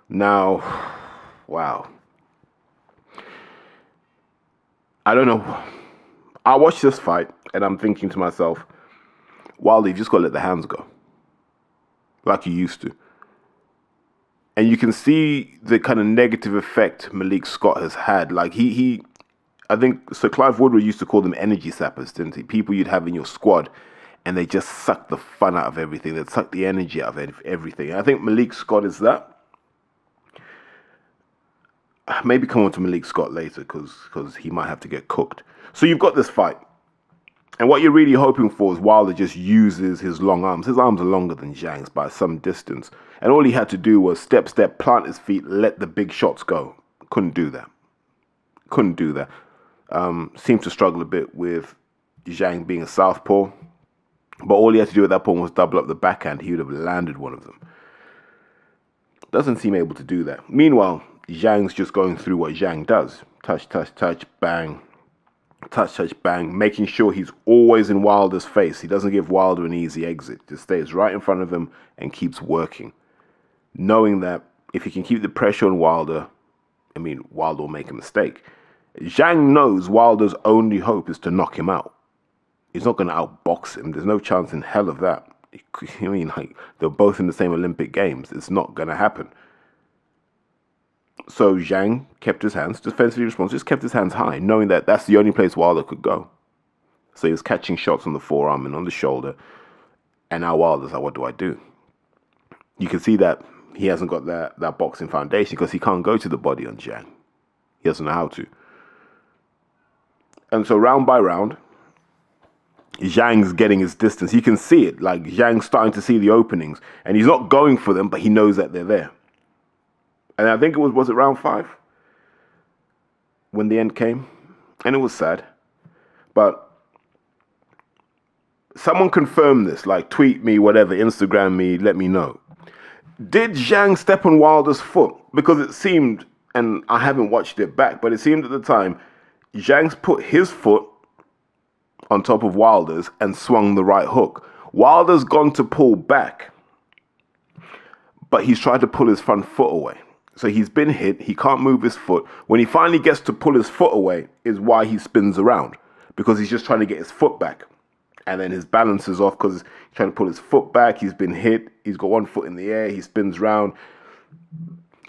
Now, wow. I don't know. I watched this fight and I'm thinking to myself, Wilder, you've just got to let the hands go. Like you used to. And you can see the kind of negative effect Malik Scott has had. Like I think Sir Clive Woodward used to call them energy sappers, didn't he? People you'd have in your squad and they just suck the fun out of everything. They'd suck the energy out of everything. And I think Malik Scott is that. Maybe come on to Malik Scott later because he might have to get cooked. So you've got this fight. And what you're really hoping for is Wilder just uses his long arms. His arms are longer than Zhang's by some distance. And all he had to do was step, plant his feet, let the big shots go. Couldn't do that. Seemed to struggle a bit with Zhang being a southpaw. But all he had to do at that point was double up the backhand. He would have landed one of them. Doesn't seem able to do that. Meanwhile, Zhang's just going through what Zhang does. Touch, bang. Touch, bang. Making sure he's always in Wilder's face. He doesn't give Wilder an easy exit. Just stays right in front of him and keeps working. Knowing that if he can keep the pressure on Wilder, Wilder will make a mistake. Zhang knows Wilder's only hope is to knock him out. He's not going to outbox him. There's no chance in hell of that. They're both in the same Olympic Games. It's not going to happen. So Zhang kept his hands, defensively responsive, just kept his hands high, knowing that that's the only place Wilder could go. So he was catching shots on the forearm and on the shoulder. And now Wilder's like, what do I do? You can see that he hasn't got that boxing foundation because he can't go to the body on Zhang. He doesn't know how to. And so round by round, Zhang's getting his distance. You can see it, like Zhang's starting to see the openings. And he's not going for them, but he knows that they're there. And I think was it round 5? When the end came? And it was sad. But someone confirm this, like tweet me, whatever, Instagram me, let me know. Did Zhang step on Wilder's foot? Because it seemed, and I haven't watched it back, but it seemed at the time, Zhang's put his foot on top of Wilder's and swung the right hook. Wilder's gone to pull back, but he's tried to pull his front foot away. So he's been hit, he can't move his foot. When he finally gets to pull his foot away is why he spins around, because he's just trying to get his foot back. And then his balance is off because he's trying to pull his foot back. He's been hit. He's got one foot in the air. He spins round.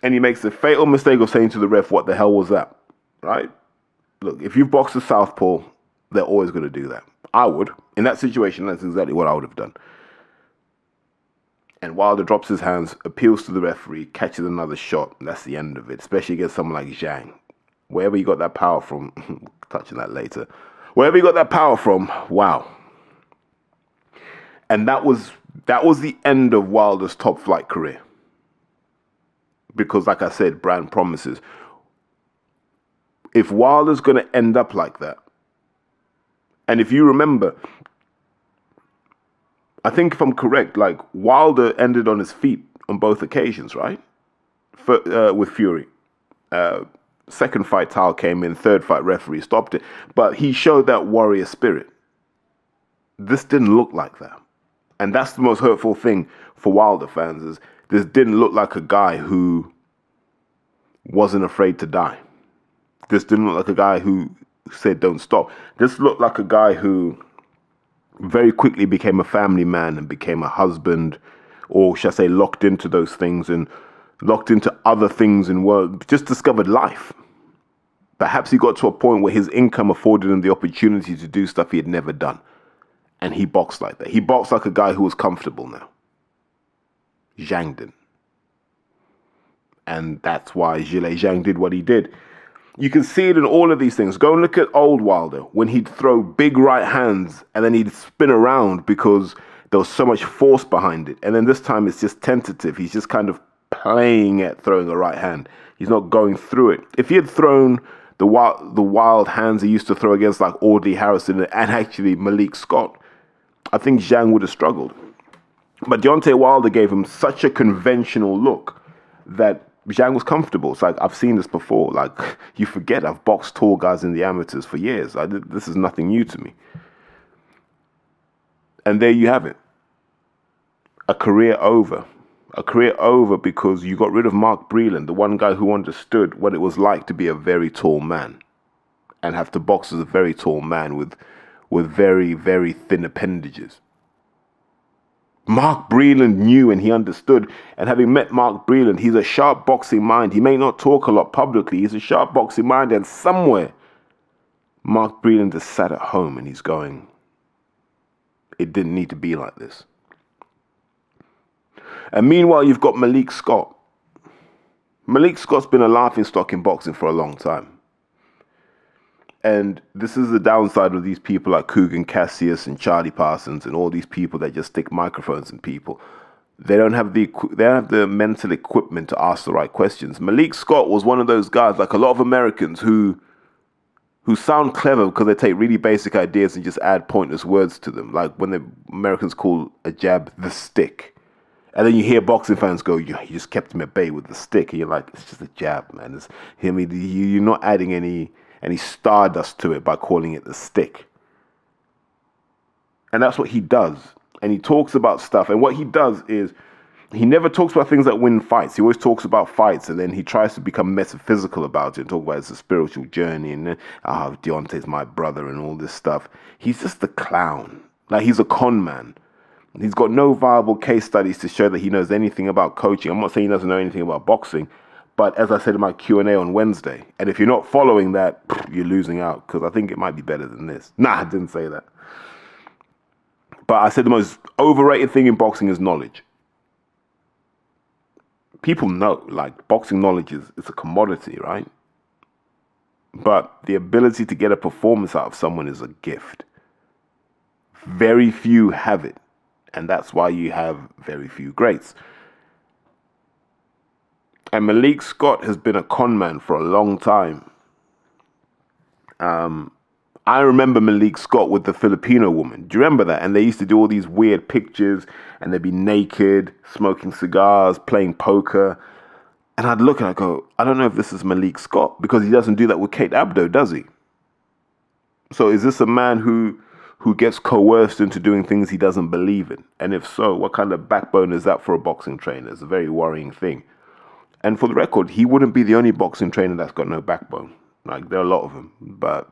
And he makes the fatal mistake of saying to the ref, what the hell was that? Right? Look, if you've boxed a southpaw, they're always going to do that. I would. In that situation, that's exactly what I would have done. And Wilder drops his hands, appeals to the referee, catches another shot. And that's the end of it, especially against someone like Zhang. Wherever you got that power from, touching that later. Wherever you got that power from, wow. And that was the end of Wilder's top flight career. Because like I said, brand promises. If Wilder's going to end up like that, and if you remember, I think if I'm correct, like Wilder ended on his feet on both occasions, right? With Fury. Second fight, Tal came in. Third fight, referee stopped it. But he showed that warrior spirit. This didn't look like that. And that's the most hurtful thing for Wilder fans, is this didn't look like a guy who wasn't afraid to die. This didn't look like a guy who said don't stop. This looked like a guy who very quickly became a family man and became a husband, or shall I say locked into those things and locked into other things in world, just discovered life. Perhaps he got to a point where his income afforded him the opportunity to do stuff he had never done. And he boxed like that. He boxed like a guy who was comfortable now. Zhang didn't. And that's why Zhang did what he did. You can see it in all of these things. Go and look at old Wilder, when he'd throw big right hands and then he'd spin around because there was so much force behind it. And then this time it's just tentative. He's just kind of playing at throwing a right hand. He's not going through it. If he had thrown the wild hands he used to throw against like Audley Harrison and actually Malik Scott, I think Zhang would have struggled. But Deontay Wilder gave him such a conventional look that Zhang was comfortable. It's like, I've seen this before. Like, you forget I've boxed tall guys in the amateurs for years. This is nothing new to me. And there you have it. A career over. A career over because you got rid of Mark Breland, the one guy who understood what it was like to be a very tall man and have to box as a very tall man with very, very thin appendages. Mark Breland knew and he understood. And having met Mark Breland, he's a sharp boxing mind. He may not talk a lot publicly. He's a sharp boxing mind. And somewhere, Mark Breland has sat at home and he's going, it didn't need to be like this. And meanwhile, you've got Malik Scott. Malik Scott's been a laughingstock in boxing for a long time. And this is the downside of these people like Coogan Cassius and Charlie Parsons and all these people that just stick microphones in people. They don't have the mental equipment to ask the right questions. Malik Scott was one of those guys, like a lot of Americans, who sound clever because they take really basic ideas and just add pointless words to them. Like when the Americans call a jab the stick. And then you hear boxing fans go, you just kept him at bay with the stick. And you're like, it's just a jab, man. You're not adding any stardust to it by calling it the stick. And that's what he does. And he talks about stuff. And what he does is he never talks about things that win fights. He always talks about fights, and then he tries to become metaphysical about it and talk about it's a spiritual journey and Deontay's my brother and all this stuff. He's just a clown. Like, he's a con man. He's got no viable case studies to show that he knows anything about coaching. I'm not saying he doesn't know anything about boxing. But as I said in my Q&A on Wednesday, and if you're not following that, you're losing out, because I think it might be better than this. Nah, I didn't say that. But I said the most overrated thing in boxing is knowledge. People know, like, boxing knowledge is a commodity, right? But the ability to get a performance out of someone is a gift. Very few have it, and that's why you have very few greats. And Malik Scott has been a con man for a long time. I remember Malik Scott with the Filipino woman. Do you remember that? And they used to do all these weird pictures, and they'd be naked, smoking cigars, playing poker. And I'd look and I'd go, I don't know if this is Malik Scott, because he doesn't do that with Kate Abdo, does he? So is this a man who gets coerced into doing things he doesn't believe in? And if so, what kind of backbone is that for a boxing trainer? It's a very worrying thing. And for the record, he wouldn't be the only boxing trainer that's got no backbone. Like, there are a lot of them, but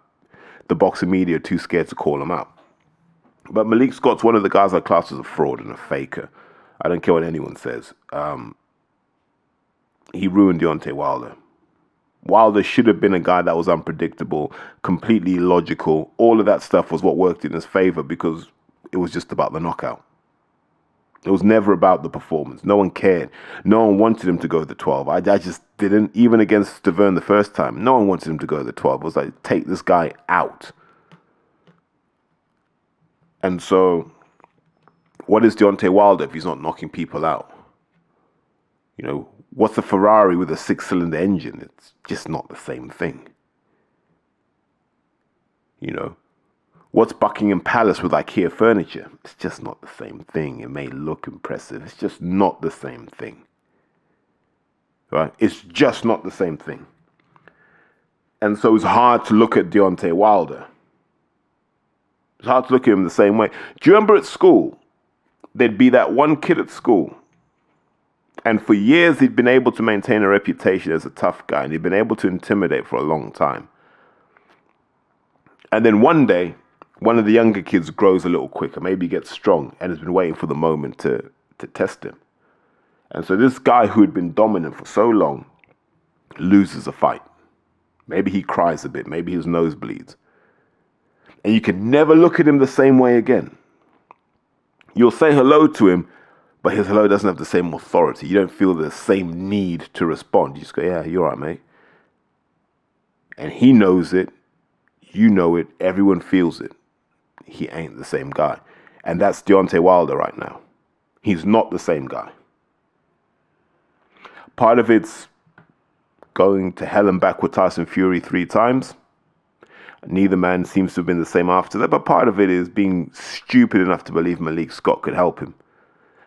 the boxing media are too scared to call him out. But Malik Scott's one of the guys I class as a fraud and a faker. I don't care what anyone says. He ruined Deontay Wilder. Wilder should have been a guy that was unpredictable, completely illogical. All of that stuff was what worked in his favor because it was just about the knockout. It was never about the performance. No one cared. No one wanted him to go to the 12. I just didn't. Even against Stiverne the first time, no one wanted him to go to the 12. It was like, take this guy out. And so, what is Deontay Wilder if he's not knocking people out? You know, what's a Ferrari with a 6-cylinder engine? It's just not the same thing. You know, what's Buckingham Palace with IKEA furniture? It's just not the same thing. It may look impressive. It's just not the same thing. Right? It's just not the same thing. And so it's hard to look at Deontay Wilder. It's hard to look at him the same way. Do you remember at school? There'd be that one kid at school. And for years, he'd been able to maintain a reputation as a tough guy. And he'd been able to intimidate for a long time. And then one day, one of the younger kids grows a little quicker. Maybe gets strong and has been waiting for the moment to test him. And so this guy who had been dominant for so long loses a fight. Maybe he cries a bit. Maybe his nose bleeds. And you can never look at him the same way again. You'll say hello to him, but his hello doesn't have the same authority. You don't feel the same need to respond. You just go, yeah, you're right, mate. And he knows it. You know it. Everyone feels it. He ain't the same guy. And that's Deontay Wilder right now. He's not the same guy. Part of it's going to hell and back with Tyson Fury 3 times. Neither man seems to have been the same after that, but part of it is being stupid enough to believe Malik Scott could help him.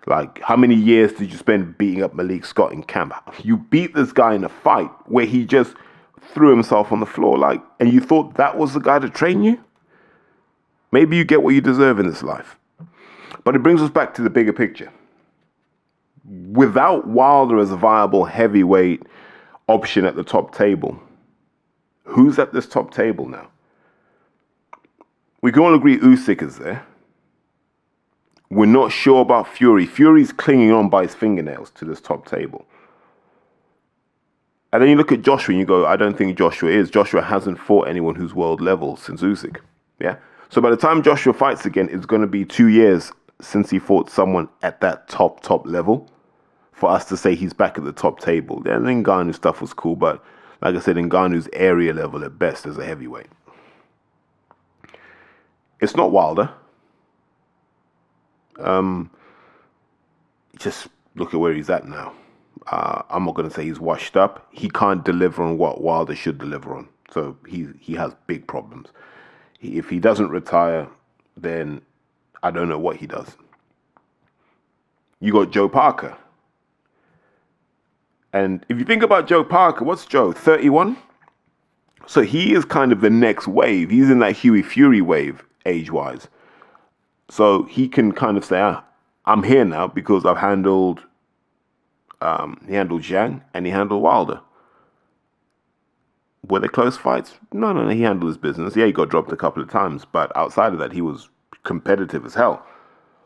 Like, how many years did you spend beating up Malik Scott in camp? You beat this guy in a fight where he just threw himself on the floor, like, and you thought that was the guy to train you? Maybe you get what you deserve in this life. But it brings us back to the bigger picture. Without Wilder as a viable heavyweight option at the top table, who's at this top table now? We can all agree Usyk is there. We're not sure about Fury. Fury's clinging on by his fingernails to this top table. And then you look at Joshua and you go, I don't think Joshua is. Joshua hasn't fought anyone who's world level since Usyk. Yeah. So by the time Joshua fights again, it's going to be 2 years since he fought someone at that top level for us to say he's back at the top table. Yeah, Ngannou stuff was cool, but like I said, Ngannou's area level at best as a heavyweight. It's not Wilder. Just look at where he's at now. I'm not going to say he's washed up. He can't deliver on what Wilder should deliver on. So he has big problems. If he doesn't retire, then I don't know what he does. You got Joe Parker. And if you think about Joe Parker, what's Joe, 31? So he is kind of the next wave. He's in that Huey Fury wave, age-wise. So he can kind of say, I'm here now because I've handled, he handled Zhang and he handled Wilder. Were they close fights? No, he handled his business. Yeah, he got dropped a couple of times, but outside of that, he was competitive as hell.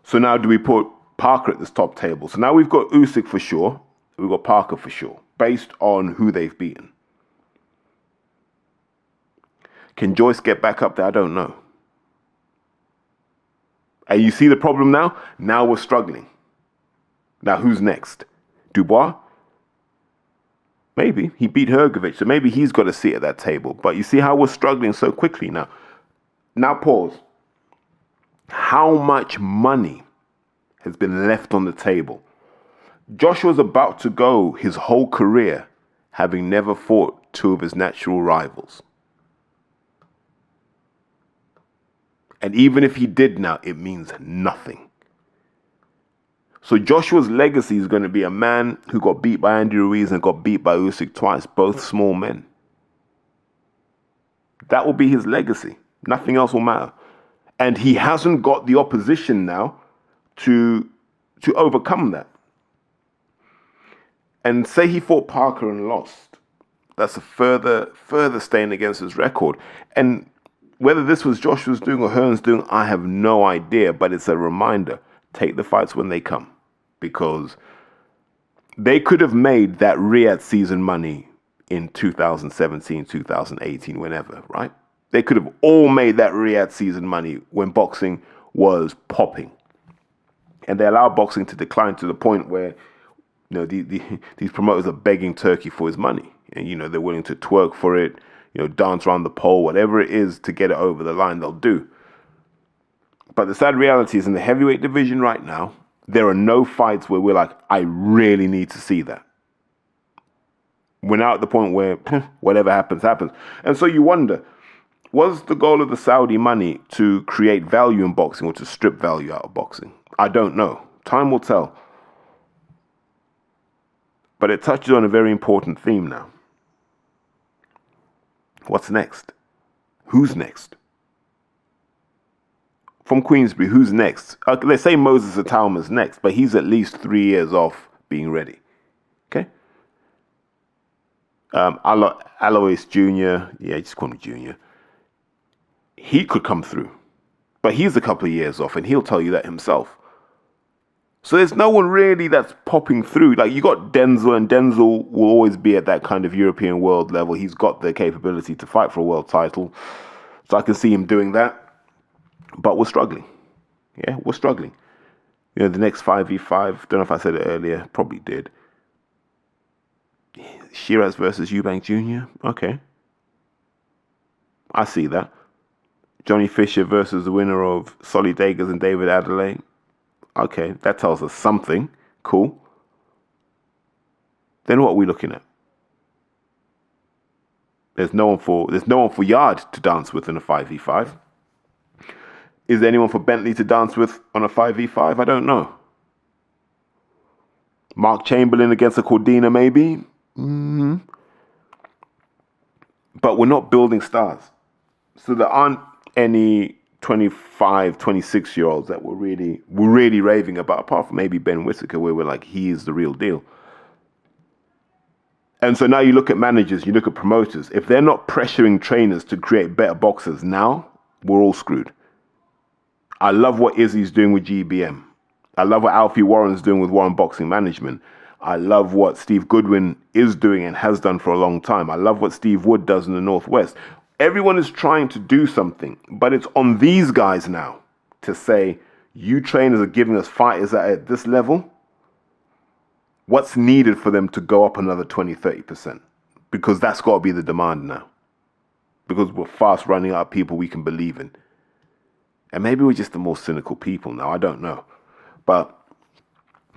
So now do we put Parker at this top table? So now we've got Usyk for sure. We've got Parker for sure, based on who they've beaten. Can Joyce get back up there? I don't know. And you see the problem now? Now we're struggling. Now who's next? Dubois? Maybe. He beat Hrgovic, so maybe he's got a seat at that table. But you see how we're struggling so quickly now. Now pause. How much money has been left on the table? Joshua's about to go his whole career having never fought two of his natural rivals. And even if he did now, it means nothing. So Joshua's legacy is going to be a man who got beat by Andy Ruiz and got beat by Usyk twice, both small men. That will be his legacy. Nothing else will matter. And he hasn't got the opposition now to overcome that. And say he fought Parker and lost. That's a further stain against his record. And whether this was Joshua's doing or Hearn's doing, I have no idea. But it's a reminder. Take the fights when they come. Because they could have made that Riyadh season money in 2017, 2018, whenever, right? They could have all made that Riyadh season money when boxing was popping. And they allow boxing to decline to the point where, these promoters are begging Turkey for his money. And, they're willing to twerk for it, dance around the pole, whatever it is to get it over the line, they'll do. But the sad reality is in the heavyweight division right now, there are no fights where we're like, I really need to see that. We're now at the point where whatever happens, happens. And so you wonder, was the goal of the Saudi money to create value in boxing or to strip value out of boxing? I don't know. Time will tell. But it touches on a very important theme now. What's next? Who's next? From Queensbury, who's next? Let's say Moses Atauma's next, but he's at least 3 years off being ready. Okay? Alois Jr., just call him Jr. He could come through, but he's a couple of years off, and he'll tell you that himself. So there's no one really that's popping through. Like, you got Denzel, and Denzel will always be at that kind of European world level. He's got the capability to fight for a world title. So I can see him doing that. But we're struggling. Yeah, we're struggling. The next 5v5, don't know if I said it earlier, probably did. Sheeraz versus Eubank Jr. Okay. I see that. Johnny Fisher versus the winner of Solly Dagas and David Adelaide. Okay, that tells us something. Cool. Then what are we looking at? There's no one for Yard to dance with in a 5v5. Is there anyone for Bentley to dance with on a 5v5? I don't know. Mark Chamberlain against a Cordina, maybe? Mm-hmm. But we're not building stars. So there aren't any 25, 26-year-olds that we're really raving about, apart from maybe Ben Whittaker, where we're like, he is the real deal. And so now you look at managers, you look at promoters. If they're not pressuring trainers to create better boxers now, we're all screwed. I love what Izzy's doing with GBM. I love what Alfie Warren's doing with Warren Boxing Management. I love what Steve Goodwin is doing and has done for a long time. I love what Steve Wood does in the Northwest. Everyone is trying to do something, but it's on these guys now to say, you trainers are giving us fighters at this level. What's needed for them to go up another 20, 30%? Because that's got to be the demand now. Because we're fast running out of people we can believe in. And maybe we're just the more cynical people now. I don't know. But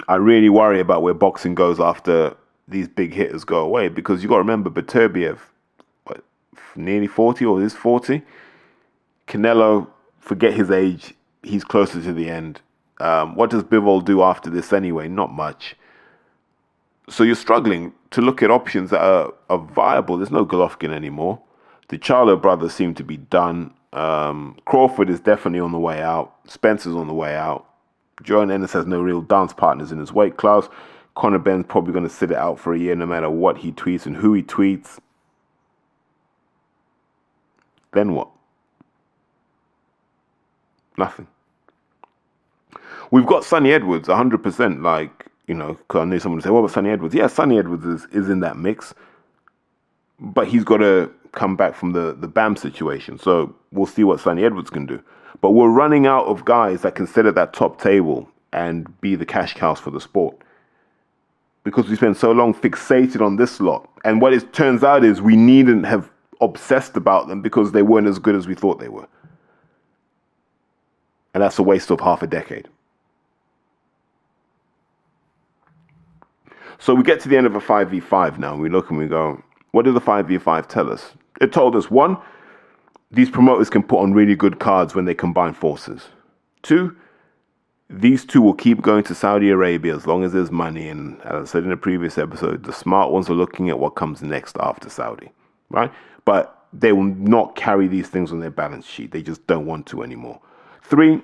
I really worry about where boxing goes after these big hitters go away. Because you got to remember, Beterbiev, nearly 40 or is 40? Canelo, forget his age. He's closer to the end. What does Bivol do after this anyway? Not much. So you're struggling to look at options that are viable. There's no Golovkin anymore. The Charlo brothers seem to be done. Crawford is definitely on the way out. Spencer's on the way out. Joe Ennis has no real dance partners in his weight class. Conor Benn's probably going to sit it out for a year no matter what he tweets and who he tweets. Then what? Nothing. We've got Sonny Edwards, 100%. Like, because I knew someone would say, what about Sonny Edwards? Yeah, Sonny Edwards is in that mix. But he's got to come back from the BAM situation. So we'll see what Sonny Edwards can do. But we're running out of guys that can sit at that top table and be the cash cows for the sport. Because we spent so long fixated on this lot. And what it turns out is we needn't have obsessed about them because they weren't as good as we thought they were. And that's a waste of half a decade. So we get to the end of a 5v5 now, and we look and we go, what did the 5v5 tell us? It told us, one, these promoters can put on really good cards when they combine forces. 2, these two will keep going to Saudi Arabia as long as there's money. And as I said in a previous episode, the smart ones are looking at what comes next after Saudi, right? But they will not carry these things on their balance sheet. They just don't want to anymore. 3,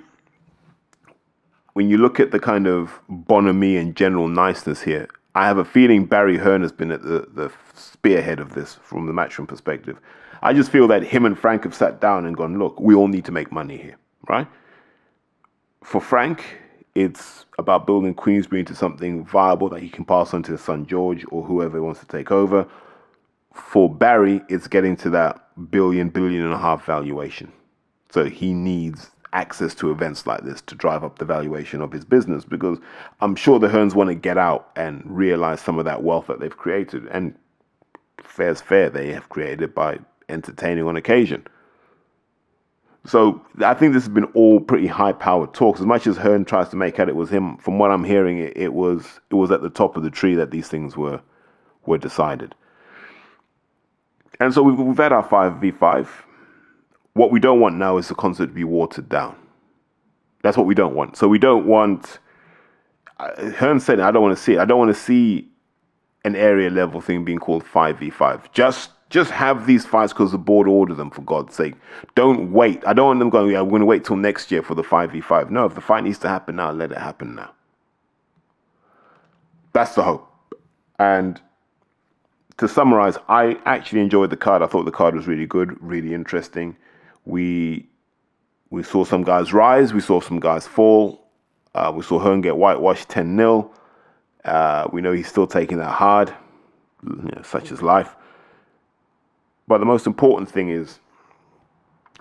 when you look at the kind of bonhomie and general niceness here, I have a feeling Barry Hearn has been at the spearhead of this from the Matchroom perspective. I just feel that him and Frank have sat down and gone, look, we all need to make money here, right? For Frank, it's about building Queensbury into something viable that he can pass on to his son George or whoever wants to take over. For Barry, it's getting to that billion and a half valuation. So he needs access to events like this to drive up the valuation of his business, because I'm sure the Hearns want to get out and realize some of that wealth that they've created. And fair's fair, they have created it by entertaining on occasion. So I think this has been all pretty high-powered talks. As much as Hearn tries to make out it was him, from what I'm hearing, it was at the top of the tree that these things were decided. And so we've had our 5v5. What we don't want now is the concert to be watered down. That's what we don't want. So we don't want... Hearn said it, I don't want to see it. I don't want to see an area level thing being called 5v5. Just have these fights because the board ordered them, for God's sake. Don't wait. I don't want them going, yeah, we're going to wait till next year for the 5v5. No, if the fight needs to happen now, let it happen now. That's the hope. And to summarize, I actually enjoyed the card. I thought the card was really good, really interesting. We saw some guys rise. We saw some guys fall. We saw Hearn get whitewashed 10-0. We know he's still taking that hard, such is life. But the most important thing is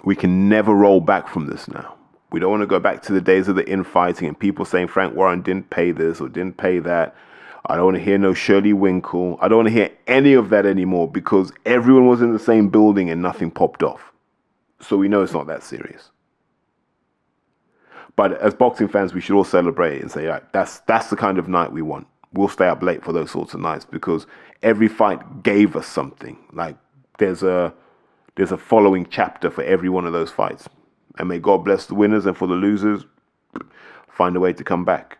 we can never roll back from this now. We don't want to go back to the days of the infighting and people saying Frank Warren didn't pay this or didn't pay that. I don't want to hear no Shirley Winkle. I don't want to hear any of that anymore, because everyone was in the same building and nothing popped off. So we know it's not that serious. But as boxing fans, we should all celebrate it and say, all right, that's the kind of night we want. We'll stay up late for those sorts of nights, because every fight gave us something. Like, there's a following chapter for every one of those fights. And may God bless the winners, and for the losers, find a way to come back.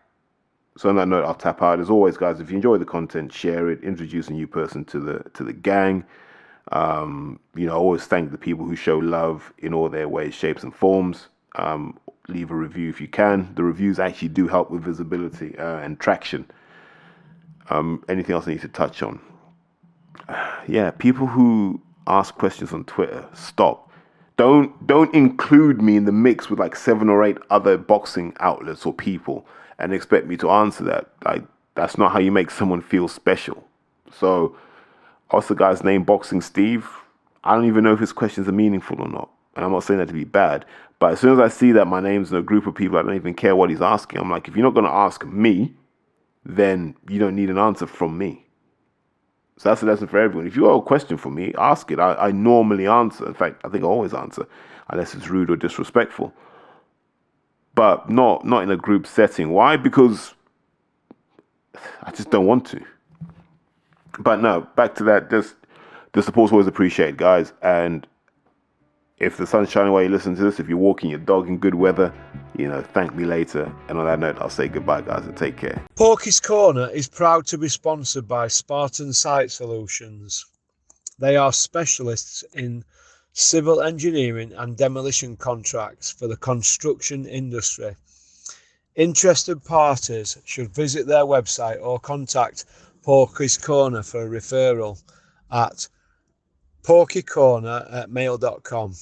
So on that note, I'll tap out. As always, guys, if you enjoy the content, share it, introduce a new person to the gang. I always thank the people who show love in all their ways, shapes, and forms. Leave a review if you can. The reviews actually do help with visibility and traction. Anything else I need to touch on? Yeah, people who ask questions on Twitter, stop. Don't include me in the mix with like 7 or 8 other boxing outlets or people and expect me to answer that. Like, that's not how you make someone feel special. So, what's the guy's name? Boxing Steve? I don't even know if his questions are meaningful or not. And I'm not saying that to be bad. But as soon as I see that my name's in a group of people, I don't even care what he's asking. I'm like, if you're not going to ask me, then you don't need an answer from me. So that's a lesson for everyone. If you have a question for me, ask it. I normally answer. In fact, I think I always answer, unless it's rude or disrespectful. But not in a group setting. Why? Because I just don't want to. But no, back to that. Just the support's always appreciated, guys. And if the sun's shining while you listen to this, if you're walking your dog in good weather, thank me later. And on that note, I'll say goodbye, guys, and take care. Porky's Corner is proud to be sponsored by Spartan Site Solutions. They are specialists in civil engineering and demolition contracts for the construction industry. Interested parties should visit their website or contact Porky's Corner for a referral at porkycorner@mail.com.